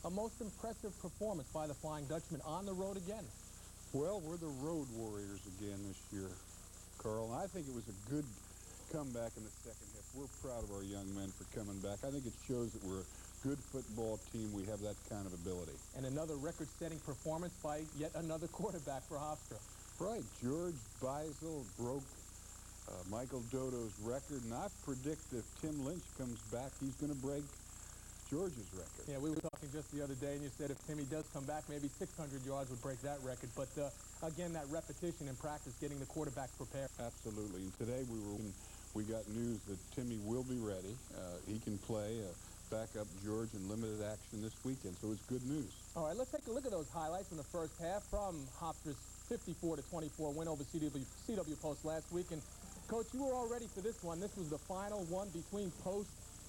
a most impressive performance by the Flying Dutchman on the road again. Well, we're the road warriors again this year, Carl. And I think it was a good comeback in the second half. We're proud of our young men for coming back. I think it shows that we're a good football team. We have that kind of ability. And another record-setting performance by yet another quarterback for Hofstra. Right. George Bisel broke Michael Dodo's record, and I predict if Tim Lynch comes back, he's going to break George's record. Yeah, we were talking just the other day, and you said if Timmy does come back, maybe 600 yards would break that record. But again, that repetition in practice, getting the quarterback prepared. Absolutely. And today we got news that Timmy will be ready. He can play back up George in limited action this weekend, so it's good news. All right, let's take a look at those highlights from the first half from Hofstra's 54-24 win over CW Post last week. And Coach, you were all ready for this one. This was the final one between Post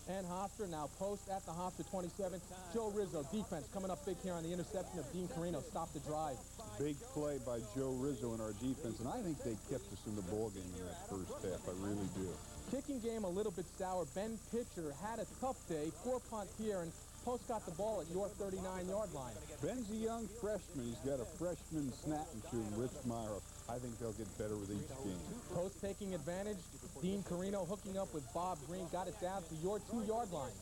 and Hofstra. Now Post at the Hofstra 27. Joe Rizzo, defense, coming up big here on the interception of Dean Carino. Stopped the drive. Big play by Joe Rizzo in our defense, and I think they kept us in the ballgame in that first half. I really do. Kicking game a little bit sour. Ben Pitcher had a tough day. 4 punts here, and Post got the ball at your 39-yard line. Ben's a young freshman. He's got a freshman snapping to him, Rich Myra. I think they'll get better with each game. Post taking advantage. Dean Carino hooking up with Bob Green. Got it down to your 2-yard line.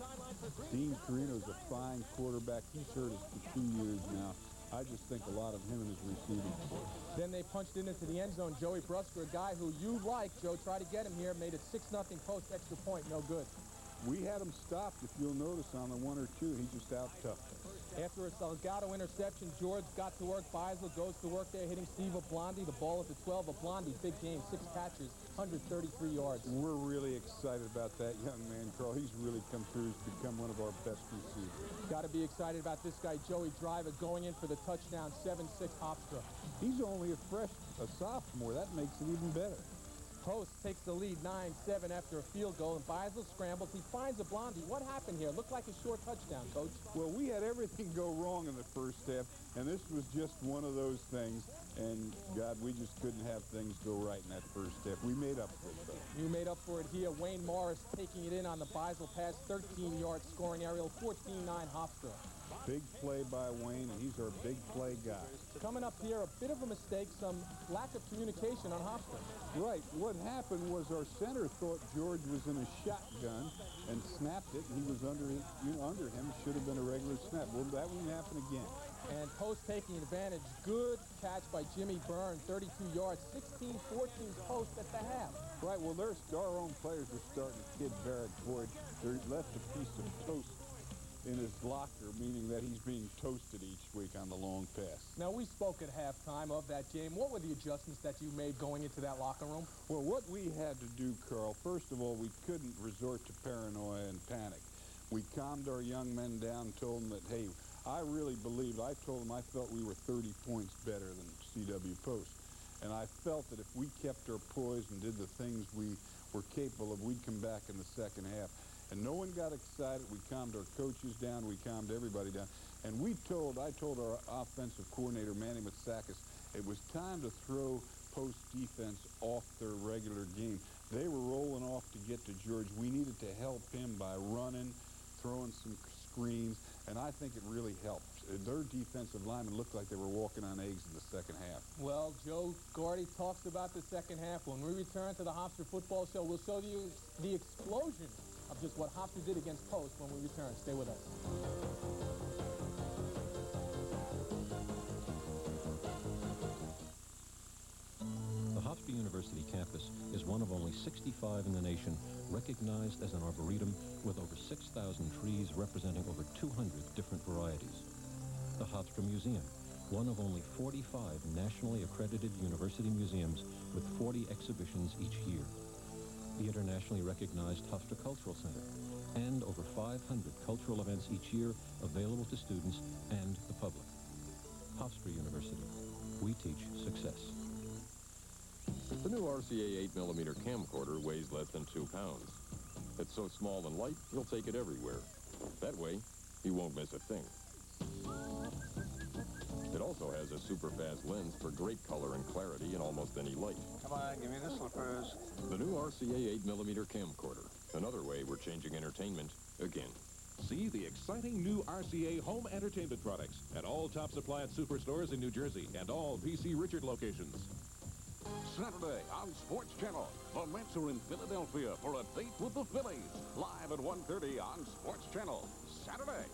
Dean Carino's a fine quarterback. He's hurt us for 2 years now. I just think a lot of him in his receiving court. Then they punched it into the end zone. Joey Brusker, a guy who you like. Joe tried to get him here. Made it 6-0 Post, extra point. No good. We had him stopped, if you'll notice, on the 1 or 2. He just out-toughed us. After a Salgado interception, George got to work. Bisel goes to work there, hitting Steve Oblandi. The ball at the 12. Oblandi, big game, 6 catches, 133 yards. We're really excited about that young man, Carl. He's really come through. He's become one of our best receivers. Got to be excited about this guy, Joey Driver, going in for the touchdown, 7-6 Hofstra. He's only a sophomore. That makes it even better. Post takes the lead 9-7 after a field goal, and Bisel scrambles. He finds Oblandi. What happened here? Looked like a short touchdown, Coach. Well, we had everything go wrong in the first half, and this was just one of those things. And, God, we just couldn't have things go right in that first half. We made up for it, though. You made up for it here. Wayne Morris taking it in on the Bisel pass, 13 yards, scoring aerial, 14-9 Hofstra. Big play by Wayne, and he's our big play guy. Coming up here, a bit of a mistake, some lack of communication on Hofstra. Right. What happened was our center thought George was in a shotgun and snapped it, and he was under him. Should have been a regular snap. Well, that won't happen again. And Post taking advantage. Good catch by Jimmy Byrne, 32 yards, 16-14 Post at the half. Right. Well, our own players are starting to kid Barrett Boyd. They left a piece of toast in his locker, meaning that he's being toasted each week on the long pass. Now, we spoke at halftime of that game. What were the adjustments that you made going into that locker room? Well, what we had to do, Carl, first of all, we couldn't resort to paranoia and panic. We calmed our young men down, told them that, hey, I really believed, I told them I felt we were 30 points better than CW Post. And I felt that if we kept our poise and did the things we were capable of, we'd come back in the second half. And no one got excited. We calmed our coaches down. We calmed everybody down. And I told our offensive coordinator, Manny Matsakis, it was time to throw Post defense off their regular game. They were rolling off to get to George. We needed to help him by running, throwing some screens, and I think it really helped. Their defensive linemen looked like they were walking on eggs in the second half. Well, Joe Gordy talks about the second half. When we return to the Hofstra Football Show, we'll show you the explosion of just what Hofstra did against Post when we return. Stay with us. The Hofstra University campus is one of only 65 in the nation recognized as an arboretum with over 6,000 trees representing over 200 different varieties. The Hofstra Museum, one of only 45 nationally accredited university museums with 40 exhibitions each year. The internationally recognized Hofstra Cultural Center, and over 500 cultural events each year available to students and the public. Hofstra University. We teach success. The new RCA 8mm camcorder weighs less than 2 pounds. It's so small and light, you'll take it everywhere. That way, you won't miss a thing. It also has a super fast lens for great color and clarity in almost any light. Come on, give me the slippers. The new RCA 8mm camcorder. Another way we're changing entertainment again. See the exciting new RCA home entertainment products at all Tops Appliance superstores in New Jersey and all P.C. Richard locations. Saturday on Sports Channel, the Mets are in Philadelphia for a date with the Phillies. Live at 1:30 on Sports Channel, Saturday.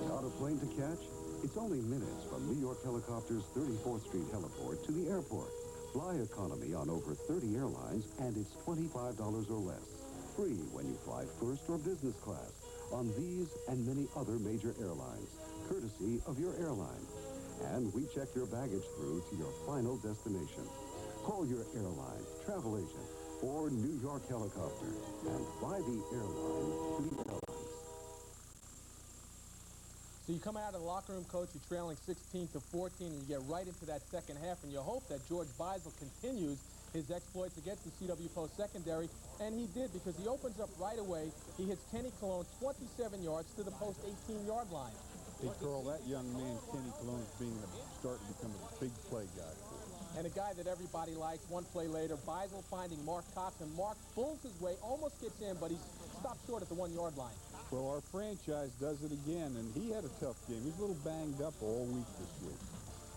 Got a plane to catch? It's only minutes from New York Helicopter's 34th Street heliport to the airport. Fly economy on over 30 airlines, and it's $25 or less. Free when you fly first or business class on these and many other major airlines, courtesy of your airline. And we check your baggage through to your final destination. Call your airline, travel agent, or New York Helicopter, and fly the airline to the airlines. So you come out of the locker room, Coach, you're trailing 16-14, and you get right into that second half, and you hope that George Bisel continues his exploits against the CW Post secondary, and he did, because he opens up right away. He hits Kenny Cologne 27 yards to the Post 18-yard line. Hey, Carl, that young man, Kenny Cologne, is starting to become a big play guy for us. And a guy that everybody likes. One play later, Bisel finding Mark Cox, and Mark pulls his way, almost gets in, but he's stopped short at the 1-yard line. Well, our franchise does it again, and he had a tough game. He's a little banged up all week this week.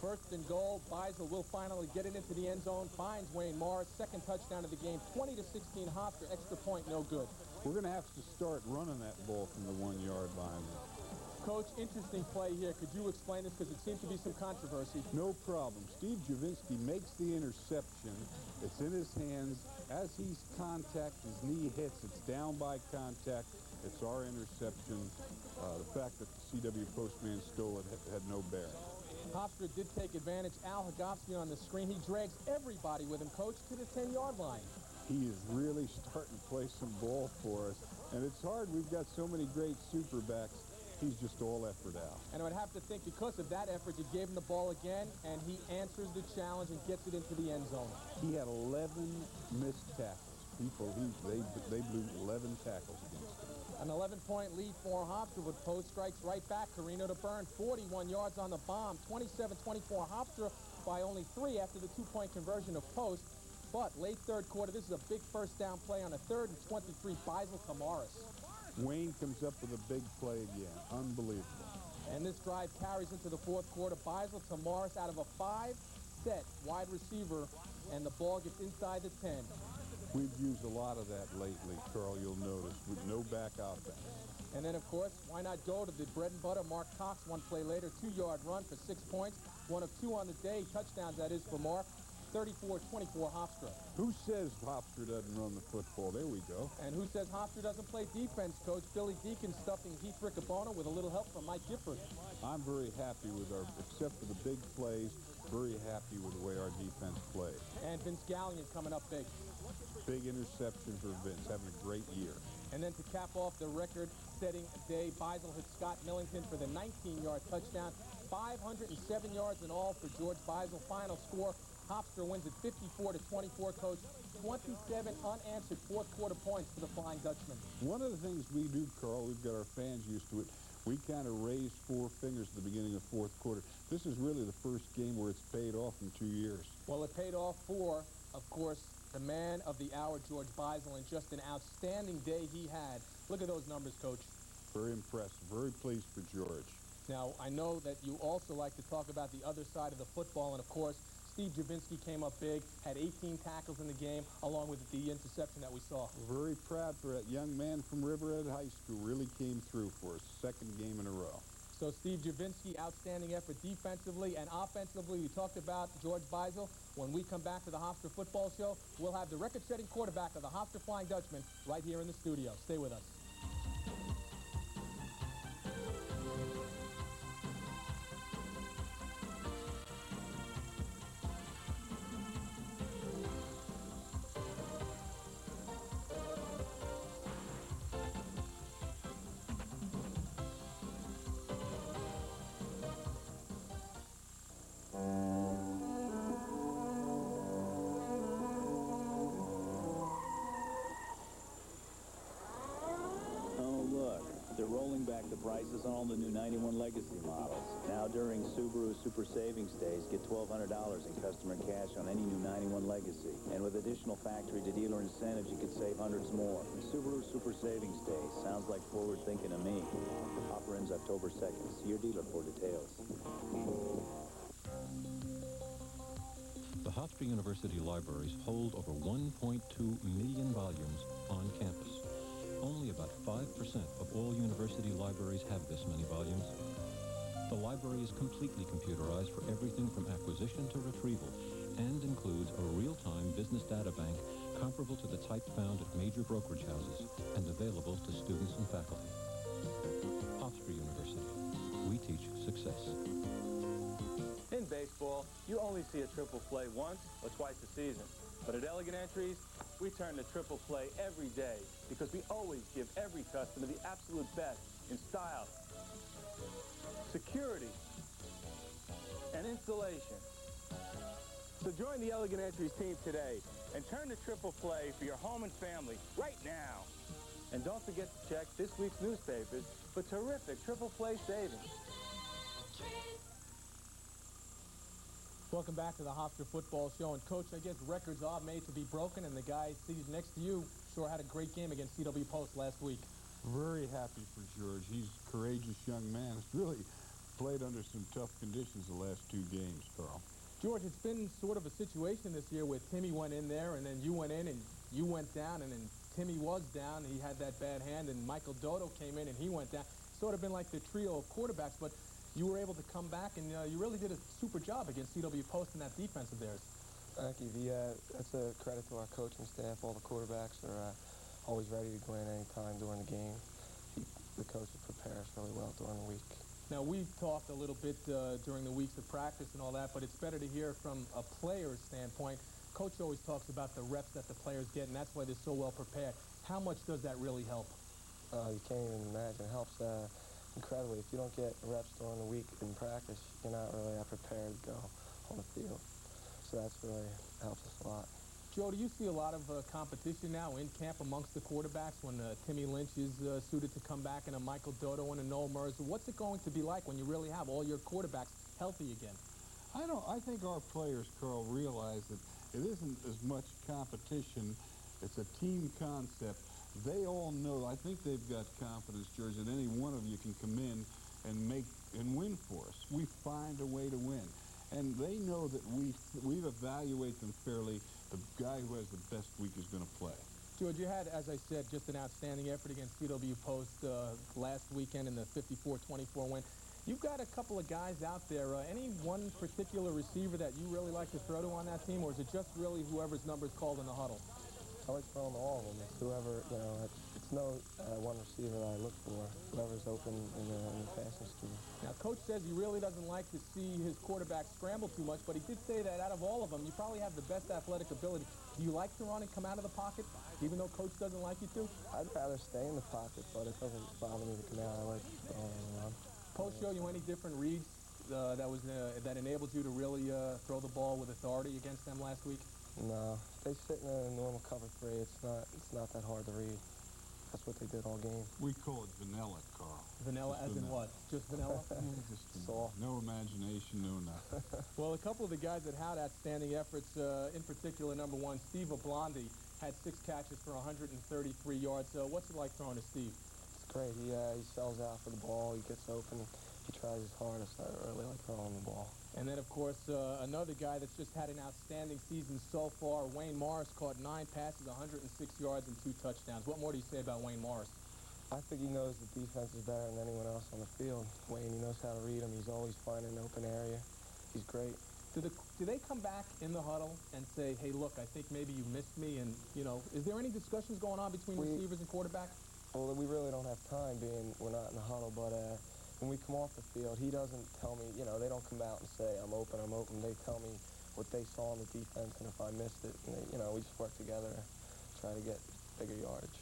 First and goal, Bisel will finally get it into the end zone, finds Wayne Morris, second touchdown of the game, 20-16 Hofstra, extra point, no good. We're going to have to start running that ball from the 1-yard line. Coach, interesting play here. Could you explain this, because it seems to be some controversy? No problem. Steve Javinsky makes the interception. It's in his hands. As he's contact, his knee hits. It's down by contact. It's our interception. The fact that the CW postman stole it had no bearing. Hofstra did take advantage. Al Hagofsky on the screen. He drags everybody with him, Coach, to the 10-yard line. He is really starting to play some ball for us. And it's hard. We've got so many great superbacks. He's just all effort out. And I would have to think, because of that effort, you gave him the ball again, and he answers the challenge and gets it into the end zone. He had 11 missed tackles. They blew 11 tackles against him. An 11-point lead for Hofstra, with Post strikes right back. Carino to Byrne, 41 yards on the bomb. 27-24 Hofstra by only 3 after the 2-point conversion of Post. But late third quarter, this is a big first down play on a 3rd and 23. Bisel to Morris. Wayne comes up with a big play again. Unbelievable. And this drive carries into the fourth quarter. Bisel to Morris out of a 5-set wide receiver, and the ball gets inside the 10. We've used a lot of that lately, Carl, you'll notice, with no back offense. And then, of course, why not go to the bread and butter? Mark Cox, one play later, 2-yard run for 6 points. 1 of 2 on the day. Touchdowns, that is, for Mark. 34-24 Hofstra. Who says Hofstra doesn't run the football? There we go. And who says Hofstra doesn't play defense, Coach? Billy Deacon stuffing Heath Riccobona with a little help from Mike Gifford. I'm very happy with except for the big plays, very happy with the way our defense played. And Vince Gallion coming up big. Big interception for Vince, having a great year. And then to cap off the record-setting day, Bisel hit Scott Millington for the 19-yard touchdown. 507 yards in all for George Bisel. Final score, Hofstra wins at 54-24, Coach. 27 unanswered fourth-quarter points for the Flying Dutchman. One of the things we do, Carl, we've got our fans used to it. We kind of raise 4 fingers at the beginning of the fourth quarter. This is really the first game where it's paid off in 2 years. Well, it paid off for, of course, the man of the hour, George Bisel, and just an outstanding day he had. Look at those numbers, Coach. Very impressive. Very pleased for George. Now, I know that you also like to talk about the other side of the football, and of course, Steve Javinsky came up big, had 18 tackles in the game, along with the interception that we saw. Very proud for that young man from Riverhead High School. Really came through for us, 2nd game in a row. So Steve Javinsky, outstanding effort defensively and offensively. We talked about George Bisel. When we come back to the Hofstra Football Show, we'll have the record-setting quarterback of the Hofstra Flying Dutchman right here in the studio. Stay with us. prices on all the new 91 Legacy models. Now during Subaru Super Savings Days, get $1,200 in customer cash on any new 91 Legacy. And with additional factory-to-dealer incentives, you could save hundreds more. Subaru Super Savings Days. Sounds like forward thinking to me. Offer ends October 2nd. See your dealer for details. The Hofstra University libraries hold over 1.2 million volumes on campus. Only about 5% of all university libraries have this many volumes. The library is completely computerized for everything from acquisition to retrieval and includes a real-time business data bank comparable to the type found at major brokerage houses and available to students and faculty. Hofstra University. We teach success. In baseball, you only see a triple play once or twice a season. But at Elegant Entries, we turn to triple play every day because we always give every customer the absolute best in style, security, and installation. So join the Elegant Entries team today and turn to triple play for your home and family right now. And don't forget to check this week's newspapers for terrific triple play savings. Welcome back to the Hofstra Football Show. And, Coach, I guess records are made to be broken, and the guy seated next to you sure had a great game against CW Post last week. Very happy for George. He's a courageous young man. He's really played under some tough conditions the last 2 games, Carl. George, it's been sort of a situation this year where Timmy went in there, and then you went in, and you went down, and then Timmy was down. He had that bad hand, and Michael Dodo came in, and he went down. Sort of been like the trio of quarterbacks, but you were able to come back, and you really did a super job against CW Post in that defense of theirs. Thank you. That's a credit to our coaching staff. All the quarterbacks are always ready to go in any time during the game. The coaches prepare us really well during the week. Now, we've talked a little bit during the weeks of practice and all that, but it's better to hear from a player's standpoint. Coach always talks about the reps that the players get, and that's why they're so well prepared. How much does that really help? You can't even imagine. It helps incredibly. If you don't get reps during the week in practice, you're not really prepared to go on the field. So that's really helps us a lot. Joe, do you see a lot of competition now in camp amongst the quarterbacks when Timmy Lynch is suited to come back and a Michael Dodo and a Noel Mercer? What's it going to be like when you really have all your quarterbacks healthy again? I think our players, Carl, realize that it isn't as much competition. It's a team concept. They all know, I think they've got confidence, George, that any one of you can come in and win for us. We find a way to win. And they know that we evaluate them fairly. The guy who has the best week is going to play. George, you had, as I said, just an outstanding effort against CW Post last weekend in the 54-24 win. You've got a couple of guys out there. Any one particular receiver that you really like to throw to on that team, or is it just really whoever's number is called in the huddle? I like throwing to all of them. It's whoever, it's no one receiver that I look for. Whoever's open in the passing scheme. Now, Coach says he really doesn't like to see his quarterback scramble too much, but he did say that out of all of them, you probably have the best athletic ability. Do you like to run and come out of the pocket, even though Coach doesn't like you to? I'd rather stay in the pocket, but it doesn't bother me to come out. I like throwing and run. Coach show you any different reads that enabled you to really throw the ball with authority against them last week? No, they sit in a normal cover 3. It's not that hard to read. That's what they did all game. We call it vanilla, Carl. Vanilla just as vanilla. In what? Just vanilla? Just vanilla. No imagination, no nothing. Well, a couple of the guys that had outstanding efforts, in particular, number 1, Steve Oblandi, had 6 catches for 133 yards. What's it like throwing to Steve? It's great. He sells out for the ball. He gets open. He tries his hardest. I really like throwing the ball. And then, of course, another guy that's just had an outstanding season so far, Wayne Morris, caught 9 passes, 106 yards, and 2 touchdowns. What more do you say about Wayne Morris? I think he knows the defense is better than anyone else on the field. Wayne, he knows how to read him. He's always finding an open area. He's great. Do they come back in the huddle and say, hey, look, I think maybe you missed me, and, is there any discussions going on between receivers and quarterback? Well, we really don't have time being we're not in the huddle, but when we come off the field, he doesn't tell me, they don't come out and say, I'm open. They tell me what they saw on the defense, and if I missed it, and we just work together, try to get bigger yardage.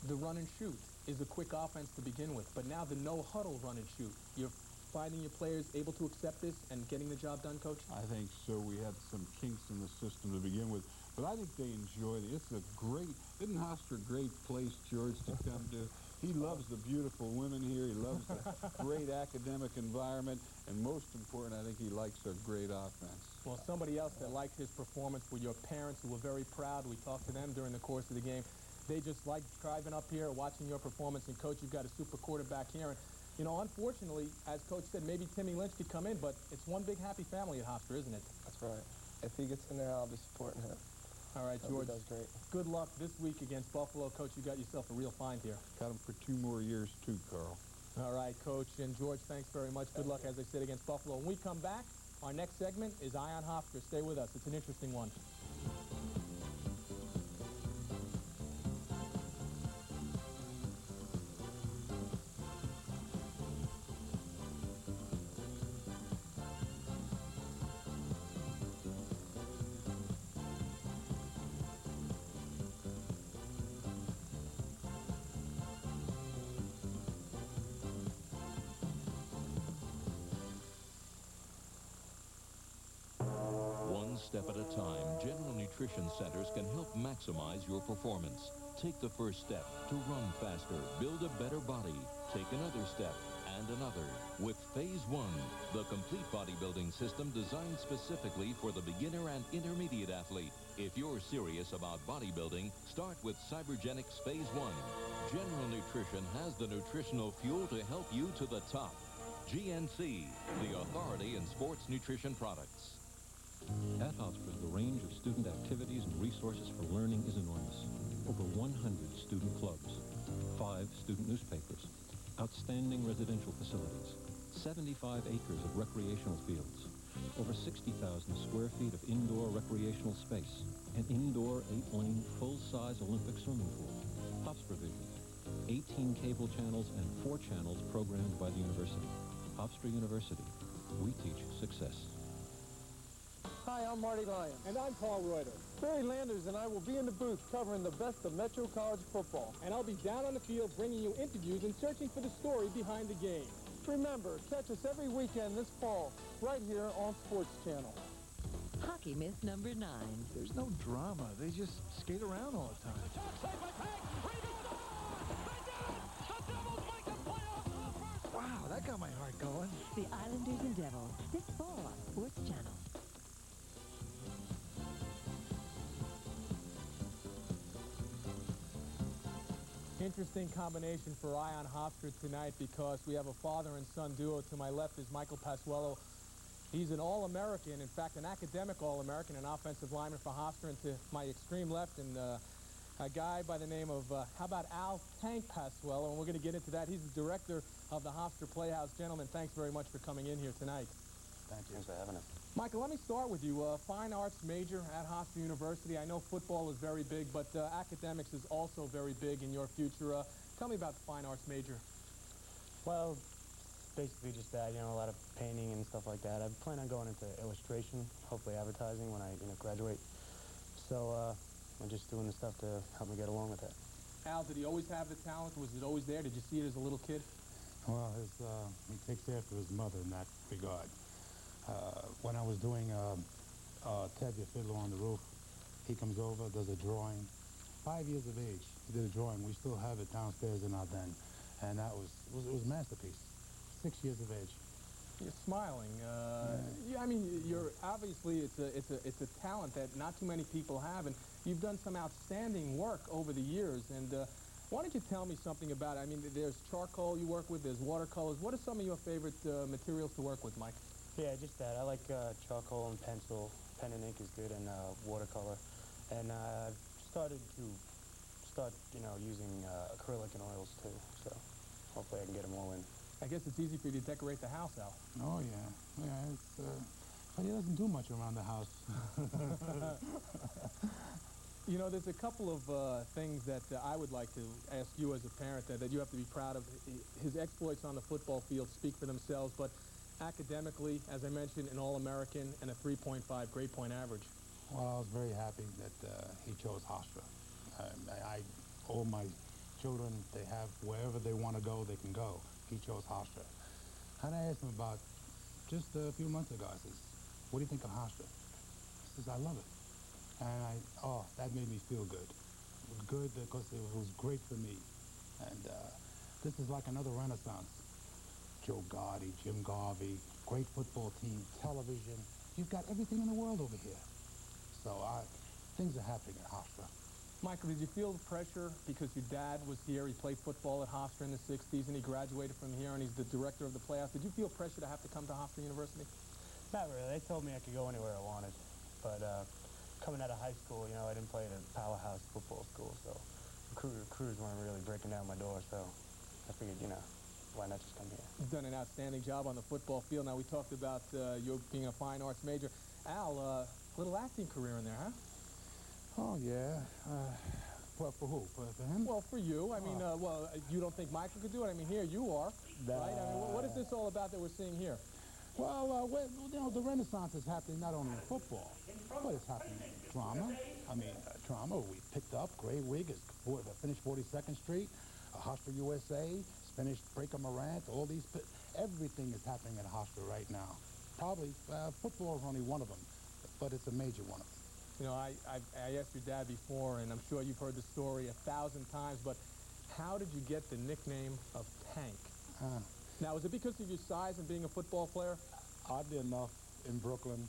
The run and shoot is a quick offense to begin with, but now the no-huddle run and shoot. You're finding your players able to accept this and getting the job done, Coach? I think so. We had some kinks in the system to begin with, but I think they enjoy it. It's a great, isn't Hofstra a great place, George, to come to? He loves the beautiful women here. He loves the great academic environment. And most important, I think he likes our great offense. Well, somebody else that liked his performance were your parents, who were very proud. We talked to them during the course of the game. They just liked driving up here, watching your performance. And, Coach, you've got a super quarterback here. And, you know, unfortunately, as Coach said, maybe Timmy Lynch could come in, but it's one big happy family at Hofstra, isn't it? That's right. If he gets in there, I'll be supporting him. All right, George. He does great. Good luck this week against Buffalo. Coach, you got yourself a real find here. Got him for 2 more years, too, Carl. All right, Coach. And, George, thanks very much. Good luck, as I said, against Buffalo. When we come back, our next segment is Eye on Hofstra. Stay with us. It's an interesting one. Step at a time, General Nutrition Centers can help maximize your performance. Take the first step to run faster, build a better body. Take another step and another. With Phase 1, the complete bodybuilding system designed specifically for the beginner and intermediate athlete. If you're serious about bodybuilding, start with Cybergenics Phase 1. General Nutrition has the nutritional fuel to help you to the top. GNC, the authority in sports nutrition products. At Hofstra, the range of student activities and resources for learning is enormous. Over 100 student clubs, 5 student newspapers, outstanding residential facilities, 75 acres of recreational fields, over 60,000 square feet of indoor recreational space, an indoor 8-lane full-size Olympic swimming pool, Hofstra Vision, 18 cable channels and 4 channels programmed by the university. Hofstra University, we teach success. Hi, I'm Marty Lyons. And I'm Paul Reuter. Barry Landers and I will be in the booth covering the best of Metro College football. And I'll be down on the field bringing you interviews and searching for the story behind the game. Remember, catch us every weekend this fall, right here on Sports Channel. Hockey myth number 9. There's no drama. They just skate around all the time. Wow, that got my heart going. The Islanders and Devils, this fall on Sports Channel. Interesting combination for Eye on Hofstra tonight, because we have a father and son duo. To my left is Michael Pasellos. He's an All-American, in fact, an academic All-American, an offensive lineman for Hofstra. And to my extreme left, and a guy by the name of, how about Al Tank Pasellos? And we're going to get into that. He's the director of the Hofstra Playhouse. Gentlemen, thanks very much for coming in here tonight. Thank you. Thanks for having us. Michael, let me start with you. Fine arts major at Hofstra University. I know football is very big, but academics is also very big in your future. Tell me about the fine arts major. Well, basically just that, you know, a lot of painting and stuff like that. I plan on going into illustration, hopefully advertising when I, graduate. So I'm just doing the stuff to help me get along with that. Al, did he always have the talent? Was it always there? Did you see it as a little kid? Well, he takes after his mother in that regard. When I was doing Ted the Fiddler on the Roof, he comes over, does a drawing. 5 years of age, he did a drawing. We still have it downstairs in our den, and that was a masterpiece. 6 years of age. You're smiling. Yeah, I mean, you're obviously it's a talent that not too many people have, and you've done some outstanding work over the years. And why don't you tell me something about it? I mean, there's charcoal you work with, there's watercolors. What are some of your favorite materials to work with, Mike? Yeah, just that. I like charcoal and pencil. Pen and ink is good, and watercolor. And I've started to using acrylic and oils too. So hopefully I can get them all in. I guess it's easy for you to decorate the house, Al. Oh yeah, yeah. But he doesn't do much around the house. You know, there's a couple of things that I would like to ask you as a parent that you have to be proud of. His exploits on the football field speak for themselves, but academically, as I mentioned, an All-American and a 3.5 grade point average. Well, I was very happy that he chose Hofstra. All my children, they have wherever they want to go, they can go. He chose Hofstra. And I asked him about just a few months ago. I says, "What do you think of Hofstra?" He says, "I love it." And that made me feel good. It was good because it was great for me. And This is like another renaissance. Joe Gotti, Jim Garvey, great football team, television. You've got everything in the world over here. So things are happening at Hofstra. Michael, did you feel the pressure because your dad was here? He played football at Hofstra in the 60s, and he graduated from here, and he's the director of the playoffs. Did you feel pressure to have to come to Hofstra University? Not really. They told me I could go anywhere I wanted. But coming out of high school, I didn't play at a powerhouse football school, so recruiters weren't really breaking down my door, so I figured, why not just come here? You've done an outstanding job on the football field. Now, we talked about you being a fine arts major. Al, little acting career in there, huh? Oh, yeah. Well, for who? For him? Well, for you. I mean, well, you don't think Michael could do it? I mean, here you are, right? I mean, what is this all about that we're seeing here? Well, the Renaissance is happening not only in football, but it's happening in drama. I mean, drama, we picked up. Gray Wig is finished 42nd Street. Hofstra USA finished Breaker Morant. All these, everything is happening at Hofstra right now. Probably, football is only one of them, but it's a major one of them. I asked your dad before, and I'm sure you've heard the story 1,000 times, but how did you get the nickname of Tank? Now, is it because of your size and being a football player? Oddly enough, in Brooklyn,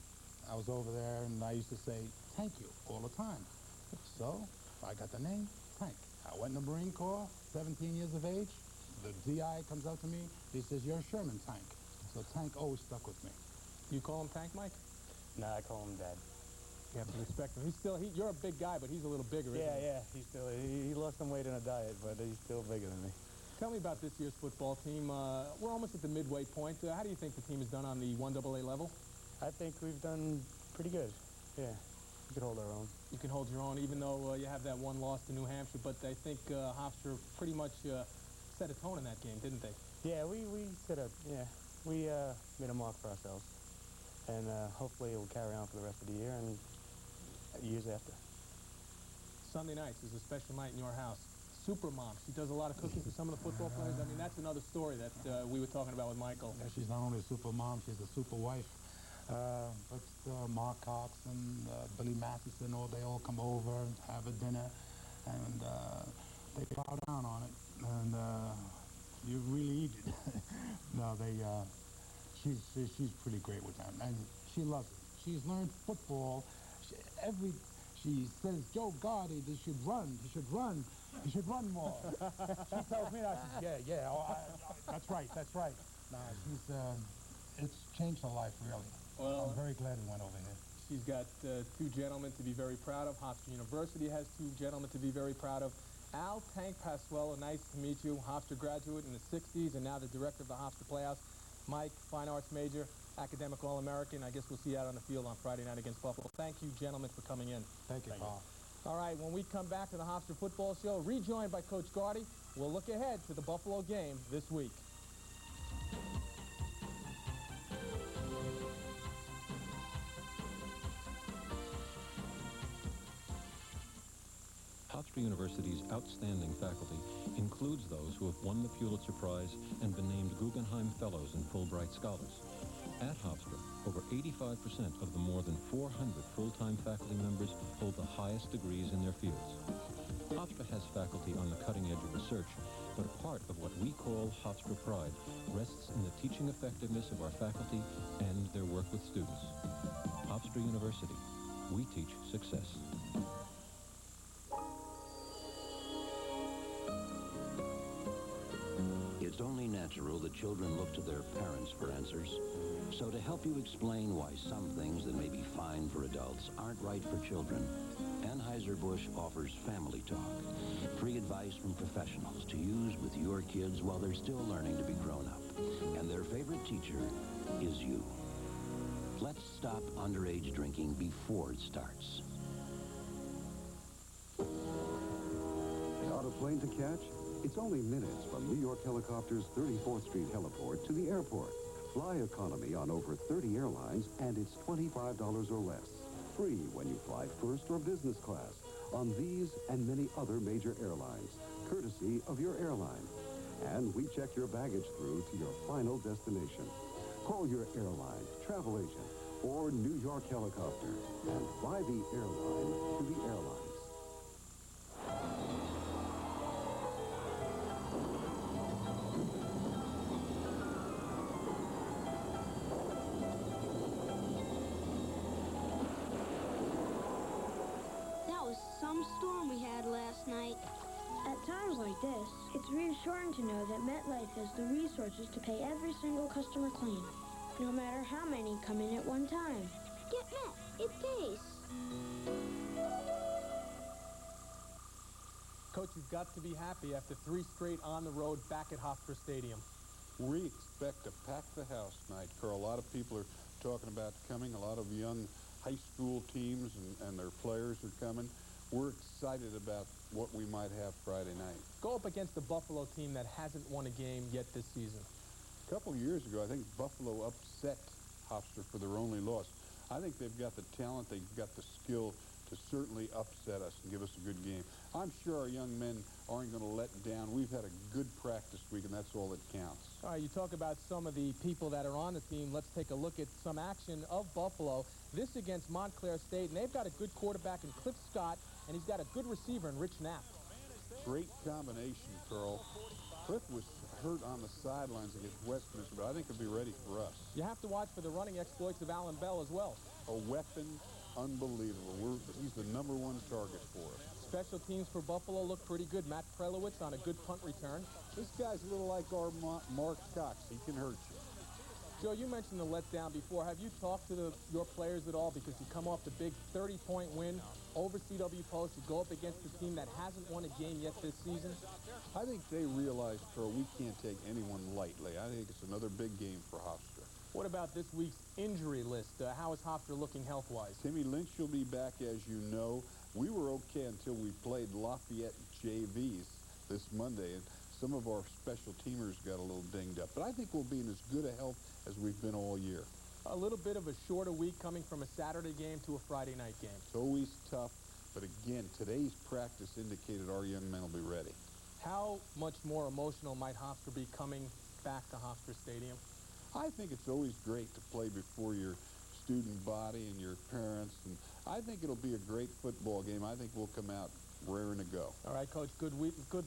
I was over there, and I used to say, thank you, all the time. So, I got the name, Tank. I went in the Marine Corps, 17 years of age. The DI comes up to me, he says, you're a Sherman Tank. So Tank always stuck with me. You call him Tank, Mike? Nah, I call him Dad. You have to respect him. You're a big guy, but he's a little bigger, isn't he? Yeah, he lost some weight in a diet, but he's still bigger than me. Tell me about this year's football team. We're almost at the midway point. How do you think the team has done on the 1AA level? I think we've done pretty good. Yeah, we can hold our own. You can hold your own, even though you have that one loss to New Hampshire, but I think Hofstra pretty much set a tone in that game, didn't they? Yeah, we set up, we made a mark for ourselves. And hopefully it will carry on for the rest of the year and years after. Sunday nights is a special night in your house. Super mom. She does a lot of cooking for some of the football players. I mean, that's another story that we were talking about with Michael. Yeah, she's not only a super mom, she's a super wife. But Mark Cox and Billy Matheson, they all come over and have a dinner, and they plow down on it, and you really eat it. No, she's pretty great with them, and she loves it. She's learned football. She says, Joe Gotti, he should run more. She tells me that. That's right. No, it's changed her life, really. Well, I'm very glad we went over here. She's got two gentlemen to be very proud of. Hofstra University has two gentlemen to be very proud of. Al Tank Pasellos, nice to meet you. Hofstra graduate in the 60s and now the director of the Hofstra Playoffs. Mike, fine arts major, academic All-American. I guess we'll see you out on the field on Friday night against Buffalo. Thank you, gentlemen, for coming in. Thank you, Paul. All right, when we come back to the Hofstra Football Show, rejoined by Coach Gardy, we'll look ahead to the Buffalo game this week. Hofstra University's outstanding faculty includes those who have won the Pulitzer Prize and been named Guggenheim Fellows and Fulbright Scholars. At Hofstra, over 85% of the more than 400 full-time faculty members hold the highest degrees in their fields. Hofstra has faculty on the cutting edge of research, but a part of what we call Hofstra Pride rests in the teaching effectiveness of our faculty and their work with students. Hofstra University, we teach success. It's only natural that children look to their parents for answers. So to help you explain why some things that may be fine for adults aren't right for children, Anheuser-Busch offers Family Talk, free advice from professionals to use with your kids while they're still learning to be grown up. And their favorite teacher is you. Let's stop underage drinking before it starts. Got a plane to catch? It's only minutes from New York Helicopter's 34th Street heliport to the airport. Fly economy on over 30 airlines, and it's $25 or less. Free when you fly first or business class on these and many other major airlines, courtesy of your airline. And we check your baggage through to your final destination. Call your airline, travel agent, or New York Helicopter, and fly the airline to the airlines. like this, it's reassuring to know that MetLife has the resources to pay every single customer claim, no matter how many come in at one time. Get Met. It pays. Coach, you've got to be happy after 3 straight on the road back at Hofstra Stadium. We expect to pack the house tonight, Carl. A lot of people are talking about coming. A lot of young high school teams and their players are coming. We're excited about what we might have Friday night. Go up against the Buffalo team that hasn't won a game yet this season. A couple of years ago, I think Buffalo upset Hofstra for their only loss. I think they've got the talent, they've got the skill to certainly upset us and give us a good game. I'm sure our young men aren't going to let down. We've had a good practice week, and that's all that counts. All right, you talk about some of the people that are on the team. Let's take a look at some action of Buffalo. This against Montclair State, and they've got a good quarterback in Cliff Scott, and he's got a good receiver in Rich Knapp. Great combination, Carl. Cliff was hurt on the sidelines against Westminster, but I think he'll be ready for us. You have to watch for the running exploits of Alan Bell as well. A weapon, unbelievable. He's the #1 target for us. Special teams for Buffalo look pretty good. Matt Prelowitz on a good punt return. This guy's a little like our Mark Cox. He can hurt you. Joe, you mentioned the letdown before. Have you talked to your players at all? Because you come off the big 30-point win over CW Post. You go up against a team that hasn't won a game yet this season. I think they realize, Carl, we can't take anyone lightly. I think it's another big game for Hofstra. What about this week's injury list? How is Hofstra looking health-wise? Timmy Lynch will be back, as you know. We were okay until we played Lafayette JVs this Monday, and some of our special teamers got a little dinged up. But I think we'll be in as good a health as we've been all year. A little bit of a shorter week coming from a Saturday game to a Friday night game. It's always tough, but again, today's practice indicated our young men will be ready. How much more emotional might Hofstra be coming back to Hofstra Stadium? I think it's always great to play before your student body and your parents, and I think it'll be a great football game. I think we'll come out raring to go. All right, Coach, good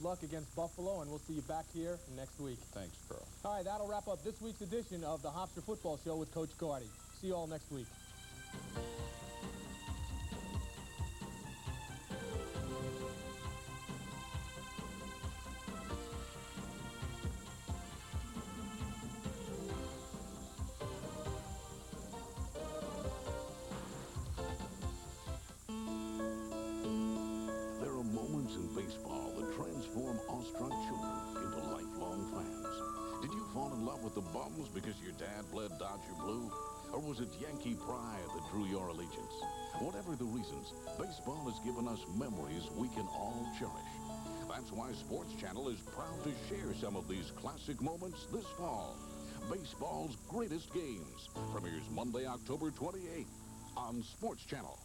luck against Buffalo, and we'll see you back here next week. Thanks, Carl. All right, that'll wrap up this week's edition of the Hofstra Football Show with Coach Gardy. See you all next week. In baseball that transform awestruck children into lifelong fans. Did you fall in love with the Bums because your dad bled Dodger blue? Or was it Yankee pride that drew your allegiance? Whatever the reasons, baseball has given us memories we can all cherish. That's why Sports Channel is proud to share some of these classic moments this fall. Baseball's Greatest Games premieres Monday, October 28th on Sports Channel.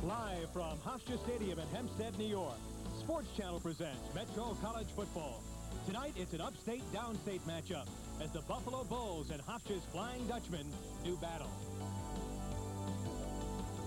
Live from Hofstra Stadium in Hempstead, New York, Sports Channel presents Metro College Football. Tonight, it's an upstate, downstate matchup as the Buffalo Bulls and Hofstra's Flying Dutchmen do battle.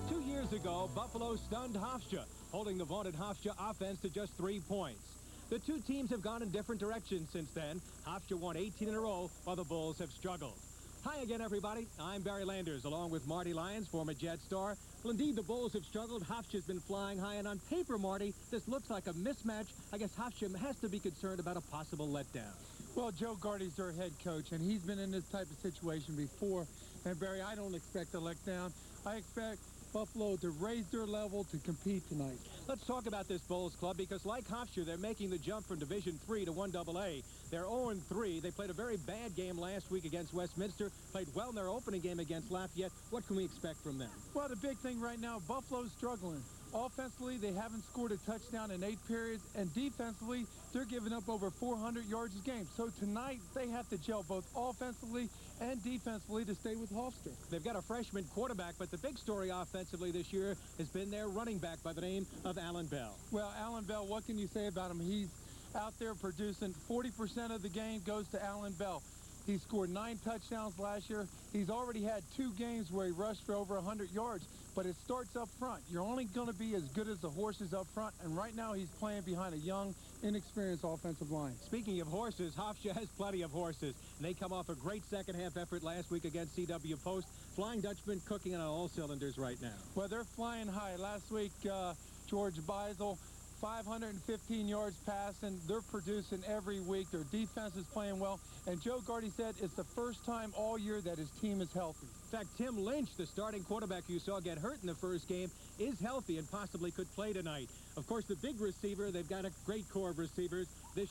2 years ago, Buffalo stunned Hofstra, holding the vaunted Hofstra offense to just 3 points. The two teams have gone in different directions since then. Hofstra won 18 in a row, while the Bulls have struggled. Hi again, everybody. I'm Barry Landers, along with Marty Lyons, former Jet star. Well, indeed, the Bulls have struggled. Hofstra's been flying high, and on paper, Marty, this looks like a mismatch. I guess Hofstra has to be concerned about a possible letdown. Well, Joe Gardy's their head coach, and he's been in this type of situation before. And, Barry, I don't expect a letdown. I expect Buffalo to raise their level to compete tonight. Let's talk about this Bulls club because, like Hofstra, they're making the jump from Division III to 1AA. They're 0-3. They played a very bad game last week against Westminster, played well in their opening game against Lafayette. What can we expect from them? Well, the big thing right now, Buffalo's struggling. Offensively, they haven't scored a touchdown in 8 periods, and defensively, they're giving up over 400 yards a game. So tonight, they have to gel both offensively and defensively to stay with Hofstra. They've got a freshman quarterback, but the big story offensively this year has been their running back by the name of Alan Bell. Well, Alan Bell, what can you say about him? He's out there producing. 40% of the game goes to Alan Bell. He scored 9 touchdowns last year. He's already had 2 games where he rushed for over 100 yards, but it starts up front. You're only going to be as good as the horses up front, and right now he's playing behind a young, inexperienced offensive line. Speaking of horses, Hofstra has plenty of horses, and they come off a great second-half effort last week against CW Post. Flying Dutchman cooking on all cylinders right now. Well, they're flying high. Last week, George Bisel, 515 yards passing. They're producing every week. Their defense is playing well. And Joe Gardy said it's the first time all year that his team is healthy. In fact, Tim Lynch, the starting quarterback you saw get hurt in the first game, is healthy and possibly could play tonight. Of course, the big receiver, they've got a great core of receivers.